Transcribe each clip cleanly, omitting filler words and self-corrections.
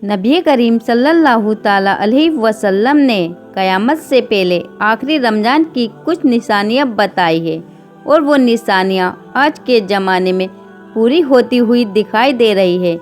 نبی کریم صلی اللہ تعالیٰ علیہ وسلم نے قیامت سے پہلے آخری رمضان کی کچھ نشانیاں بتائی ہے، اور وہ نشانیاں آج کے زمانے میں پوری ہوتی ہوئی دکھائی دے رہی ہے۔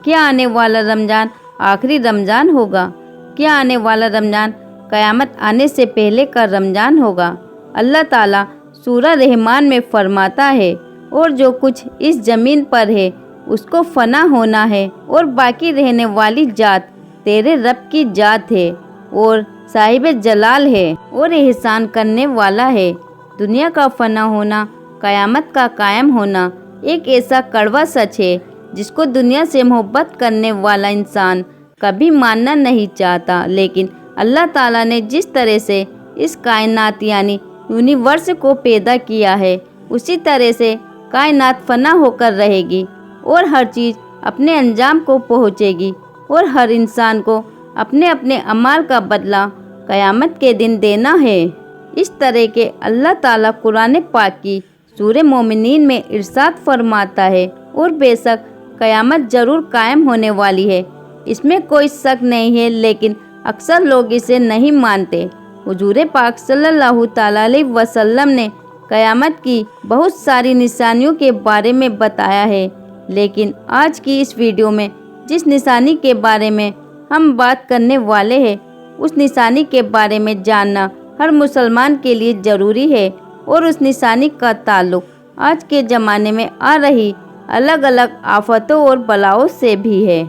کیا آنے والا رمضان آخری رمضان ہوگا؟ کیا آنے والا رمضان قیامت آنے سے پہلے کا رمضان ہوگا؟ اللہ تعالیٰ سورہ رحمان میں فرماتا ہے، اور جو کچھ اس زمین پر ہے اس کو فنا ہونا ہے، اور باقی رہنے والی ذات تیرے رب کی ذات ہے، اور صاحب جلال ہے اور احسان کرنے والا ہے۔ دنیا کا فنا ہونا، قیامت کا قائم ہونا ایک ایسا کڑوا سچ ہے جس کو دنیا سے محبت کرنے والا انسان کبھی ماننا نہیں چاہتا، لیکن اللہ تعالیٰ نے جس طرح سے اس کائنات یعنی یونیورس کو پیدا کیا ہے، اسی طرح سے کائنات فنا ہو کر رہے گی، اور ہر چیز اپنے انجام کو پہنچے گی، اور ہر انسان کو اپنے اپنے اعمال کا بدلہ قیامت کے دن دینا ہے۔ اس طرح کے اللہ تعالیٰ قرآن پاک کی سورہ مومنین میں ارشاد فرماتا ہے، اور بے شک قیامت ضرور قائم ہونے والی ہے، اس میں کوئی شک نہیں ہے، لیکن اکثر لوگ اسے نہیں مانتے۔ حضور پاک صلی اللہ تعالیٰ علیہ وسلم نے قیامت کی بہت ساری نشانیوں کے بارے میں بتایا ہے، لیکن آج کی اس ویڈیو میں جس نشانی کے بارے میں ہم بات کرنے والے ہیں، اس نشانی کے بارے میں جاننا ہر مسلمان کے لیے ضروری ہے، اور اس نشانی کا تعلق آج کے زمانے میں آ رہی الگ الگ آفتوں اور بلاؤں سے بھی ہے۔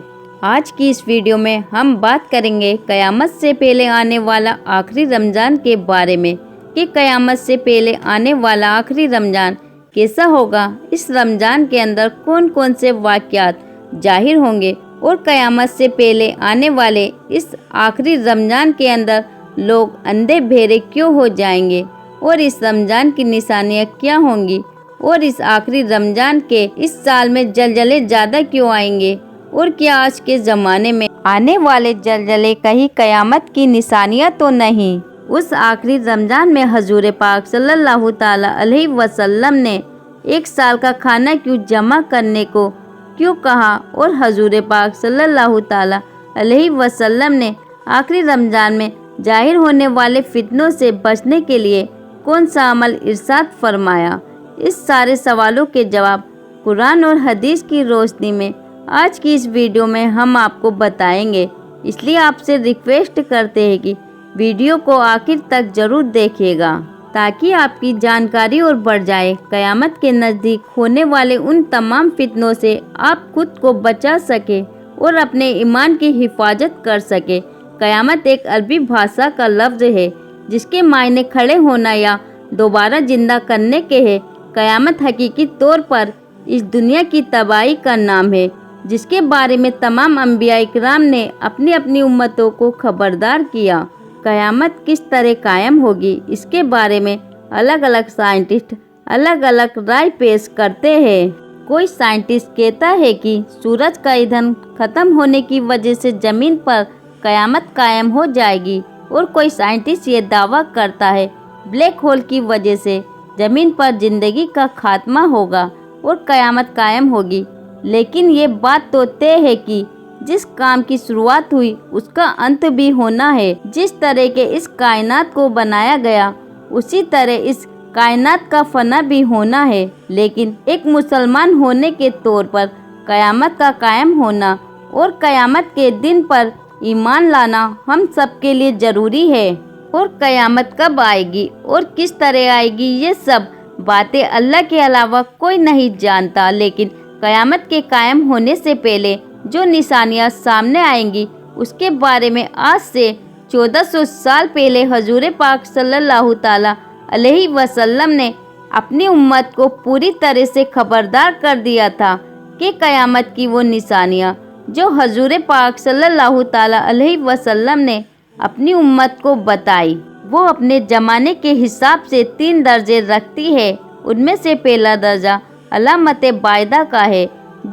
آج کی اس ویڈیو میں ہم بات کریں گے قیامت سے پہلے آنے والا آخری رمضان کے بارے میں، کہ قیامت سے پہلے آنے والا آخری رمضان کیسا ہوگا، اس رمضان کے اندر کون کون سے واقعات ظاہر ہوں گے، اور قیامت سے پہلے آنے والے اس آخری رمضان کے اندر لوگ اندھے بہرے کیوں ہو جائیں گے، اور اس رمضان کی نشانیاں کیا ہوں گی، اور اس آخری رمضان کے اس سال میں زلزلے زیادہ کیوں آئیں گے، اور کیا آج کے زمانے میں آنے والے زلزلے کہیں قیامت کی نشانیاں تو نہیں۔ اس آخری رمضان میں حضور پاک صلی اللہ تعالیٰ علیہ وسلم نے ایک سال کا کھانا کیوں جمع کرنے کو کیوں کہا، اور حضور پاک صلی اللہ تعالیٰ علیہ وسلم نے آخری رمضان میں ظاہر ہونے والے فتنوں سے بچنے کے لیے کون سا عمل ارشاد فرمایا؟ اس سارے سوالوں کے جواب قرآن اور حدیث کی روشنی میں آج کی اس ویڈیو میں ہم آپ کو بتائیں گے، اس لیے آپ سے ریکویسٹ کرتے ہیں کہ ویڈیو کو آخر تک ضرور دیکھیے گا، تاکہ آپ کی جانکاری اور بڑھ جائے۔ قیامت کے نزدیک ہونے والے ان تمام فتنوں سے آپ خود کو بچا سکے اور اپنے ایمان کی حفاظت کر سکے۔ قیامت ایک عربی بھاشا کا لفظ ہے جس کے معنی کھڑے ہونا یا دوبارہ زندہ کرنے کے ہے۔ قیامت حقیقی طور پر اس دنیا کی تباہی کا نام ہے، جس کے بارے میں تمام انبیاء کرام نے اپنی اپنی امتوں کو خبردار کیا۔ قیامت کس طرح قائم ہوگی، اس کے بارے میں الگ الگ سائنٹسٹ الگ الگ رائے پیش کرتے ہیں۔ کوئی سائنٹسٹ کہتا ہے کہ سورج کا ایندھن ختم ہونے کی وجہ سے زمین پر قیامت قائم ہو جائے گی، اور کوئی سائنٹسٹ یہ دعویٰ کرتا ہے بلیک ہول کی وجہ سے زمین پر زندگی کا خاتمہ ہوگا اور قیامت قائم ہوگی۔ لیکن یہ بات تو طے ہے کہ جس کام کی شروعات ہوئی اس کا انت بھی ہونا ہے۔ جس طرح کے اس کائنات کو بنایا گیا، اسی طرح اس کائنات کا فنا بھی ہونا ہے، لیکن ایک مسلمان ہونے کے طور پر قیامت کا قائم ہونا اور قیامت کے دن پر ایمان لانا ہم سب کے لیے ضروری ہے۔ اور قیامت کب آئے گی اور کس طرح آئے گی، یہ سب باتیں اللہ کے علاوہ کوئی نہیں جانتا، لیکن قیامت کے قائم ہونے سے پہلے جو نشانیاں سامنے آئیں گی اس کے بارے میں آج سے 1400 سال پہلے حضور پاک صلی اللہ تعالیٰ علیہ وسلم نے اپنی امت کو پوری طرح سے خبردار کر دیا تھا کہ قیامت کی وہ نشانیاں جو حضور پاک صلی اللہ تعالیٰ علیہ وسلم نے اپنی امت کو بتائی، وہ اپنے زمانے کے حساب سے 3 درجے رکھتی ہے۔ ان میں سے پہلا درجہ علامت بائدہ کا ہے،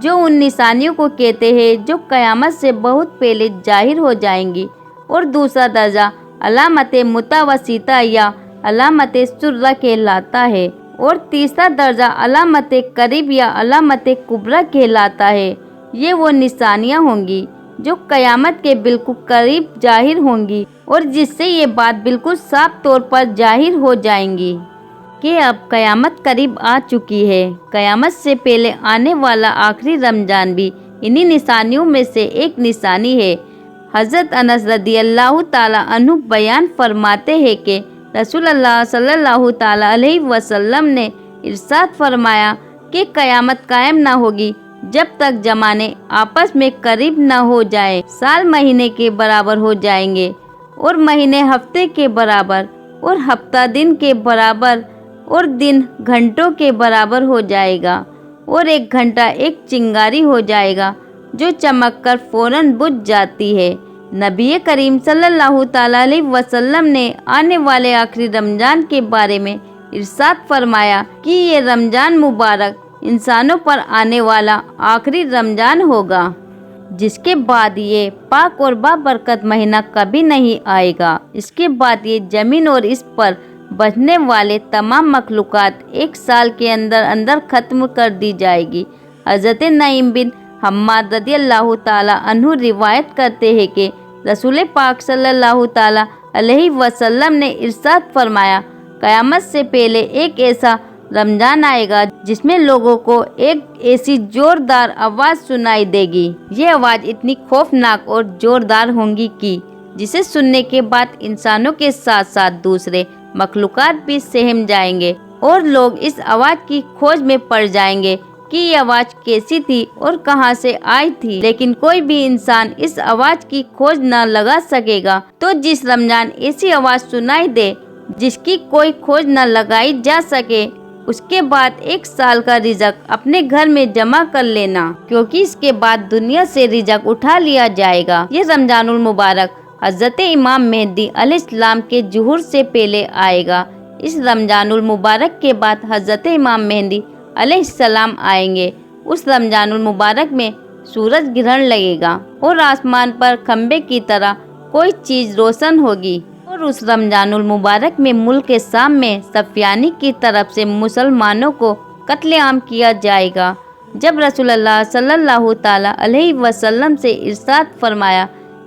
جو ان نشانیوں کو کہتے ہیں جو قیامت سے بہت پہلے ظاہر ہو جائیں گی، اور دوسرا درجہ علامت متوسطہ یا علامت سرہ کہلاتا ہے، اور تیسرا درجہ علامت قریب یا علامت کبریٰ کہلاتا ہے۔ یہ وہ نشانیاں ہوں گی جو قیامت کے بالکل قریب ظاہر ہوں گی اور جس سے یہ بات بالکل صاف طور پر ظاہر ہو جائیں گی کہ اب قیامت قریب آ چکی ہے۔ قیامت سے پہلے آنے والا آخری رمضان بھی انہی نشانیوں میں سے ایک نشانی ہے۔ حضرت انس رضی اللہ تعالیٰ عنہ بیان فرماتے ہیں کہ رسول اللہ صلی اللہ تعالیٰ علیہ وسلم نے ارشاد فرمایا کہ قیامت قائم نہ ہوگی جب تک زمانے آپس میں قریب نہ ہو جائیں۔ سال مہینے کے برابر ہو جائیں گے اور مہینے ہفتے کے برابر اور ہفتہ دن کے برابر اور دن گھنٹوں کے برابر ہو جائے گا اور ایک گھنٹہ ایک چنگاری ہو جائے گا جو چمک کر فوراً بجھ جاتی ہے۔ نبی کریم صلی اللہ تعالیٰ علیہ وسلم نے آنے والے آخری رمضان کے بارے میں ارشاد فرمایا کہ یہ رمضان مبارک انسانوں پر آنے والا آخری رمضان ہوگا، جس کے بعد یہ پاک اور بابرکت مہینہ کبھی نہیں آئے گا۔ اس کے بعد یہ زمین اور اس پر بچنے والے تمام مخلوقات ایک سال کے اندر ختم کر دی جائے گی۔ حضرت نعیم بن حماد رضی اللہ تعالیٰ عنہ روایت کرتے ہیں کہ رسول پاک صلی اللہ تعالیٰ علیہ وسلم نے ارشاد فرمایا، قیامت سے پہلے ایک ایسا رمضان آئے گا جس میں لوگوں کو ایک ایسی زوردار آواز سنائی دے گی۔ یہ آواز اتنی خوفناک اور زوردار ہوں گی کہ جسے سننے کے بعد انسانوں کے ساتھ ساتھ دوسرے مخلوقات بھی سہم جائیں گے اور لوگ اس آواز کی کھوج میں پڑ جائیں گے کہ یہ آواز کیسی تھی اور کہاں سے آئی تھی، لیکن کوئی بھی انسان اس آواز کی کھوج نہ لگا سکے گا۔ تو جس رمضان ایسی آواز سنائی دے جس کی کوئی کھوج نہ لگائی جا سکے، اس کے بعد ایک سال کا رزق اپنے گھر میں جمع کر لینا، کیونکہ اس کے بعد دنیا سے رزق اٹھا لیا جائے گا۔ یہ رمضان المبارک حضرت امام مہدی علیہ السلام کے ظہور سے پہلے آئے گا۔ اس رمضان المبارک کے بعد حضرت امام مہدی علیہ السلام آئیں گے۔ اس رمضان المبارک میں سورج گرہن لگے گا اور آسمان پر کھمبے کی طرح کوئی چیز روشن ہوگی، اور اس رمضان المبارک میں ملک شام میں سفیانی کی طرف سے مسلمانوں کو قتل عام کیا جائے گا۔ جب رسول اللہ صلی اللہ تعالیٰ علیہ وسلم سے ارشاد فرمایا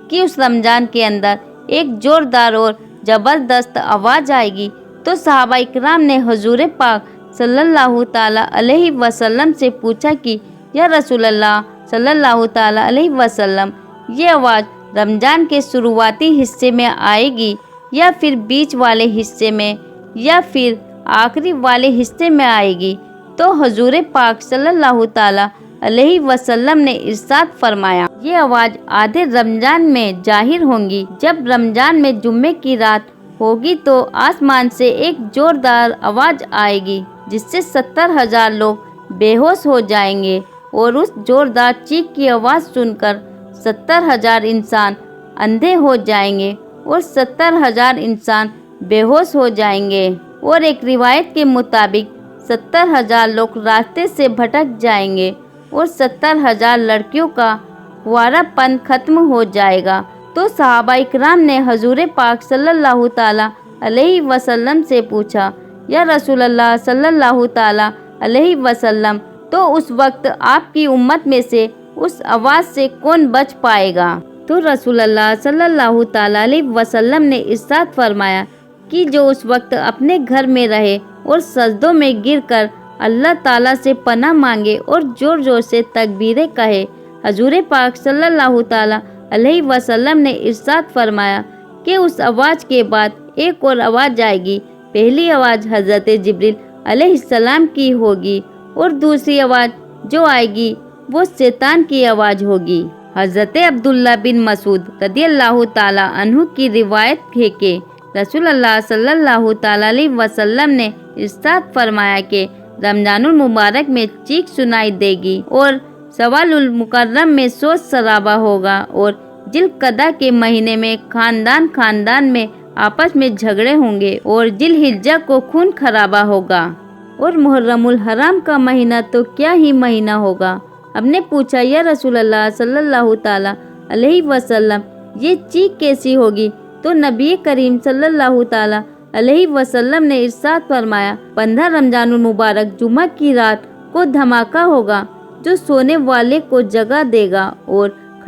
کہ اس رمضان کے اندر ایک زوردار اور زبردست آواز آئے گی، تو صحابہ اکرام نے حضور پاک صلی اللہ تعالیٰ علیہ وسلم سے پوچھا کہ یا رسول اللہ صلی اللہ تعالیٰ علیہ وسلم، یہ آواز رمضان کے شروعاتی حصے میں آئے گی یا پھر بیچ والے حصے میں یا پھر آخری والے حصے میں آئے گی؟ تو حضور پاک صلی اللہ تعالیٰ علیہ وسلم نے ارشاد فرمایا، یہ آواز آدھے رمضان میں ظاہر ہوں گی۔ جب رمضان میں جمعے کی رات ہوگی تو آسمان سے ایک زوردار آواز آئے گی جس سے 70,000 لوگ بے ہوش ہو جائیں گے، اور اس زوردار چیخ کی آواز سن کر 70,000 انسان اندھے ہو جائیں گے اور 70,000 انسان بے ہوش ہو جائیں گے، اور ایک روایت کے مطابق 70,000 لوگ راستے سے بھٹک جائیں گے اور 70,000 لڑکیوں کا کنوارا پن ختم ہو جائے گا۔ تو صحابہ اکرام نے حضور پاک صلی اللہ تعالیٰ علیہ وسلم سے پوچھا، یا رسول اللہ صلی اللہ تعالیٰ علیہ وسلم، تو اس وقت آپ کی امت میں سے اس آواز سے کون بچ پائے گا؟ تو رسول اللہ صلی اللہ تعالیٰ علیہ وسلم نے ارشاد فرمایا کہ جو اس وقت اپنے گھر میں رہے اور سجدوں میں گر کر اللہ تعالیٰ سے پناہ مانگے اور زور زور سے تکبیریں کہے۔ حضور پاک صلی اللہ تعالیٰ علیہ وسلم نے ارشاد فرمایا کہ اس آواز کے بعد ایک اور آواز آئے گی۔ پہلی آواز حضرت جبریل علیہ السلام کی ہوگی اور دوسری آواز جو آئے گی وہ شیطان کی آواز ہوگی۔ حضرت عبداللہ بن مسعود رضی اللہ تعالیٰ عنہ کی روایت ہے کہ رسول اللہ صلی اللہ تعالیٰ علیہ وسلم نے ارشاد فرمایا کہ رمضان المبارک میں چیخ سنائی دے گی اور سوال المکرم میں شور شرابہ ہوگا، اور ذوالقعدہ کے مہینے میں خاندان خاندان میں آپس میں جھگڑے ہوں گے، اور ذوالحجہ کو خون خرابہ ہوگا، اور محرم الحرام کا مہینہ تو کیا ہی مہینہ ہوگا۔ ہم نے پوچھا، یا رسول اللہ صلی اللہ تعالیٰ علیہ وسلم، یہ چیخ کیسی ہوگی؟ تو نبی کریم صلی اللہ تعالیٰ علیہ وسلم نے ارشاد فرمایا، 15 رمضان المبارک جمعہ کی رات کو دھماکہ ہوگا جو سونے والے کو جگا دے گا اور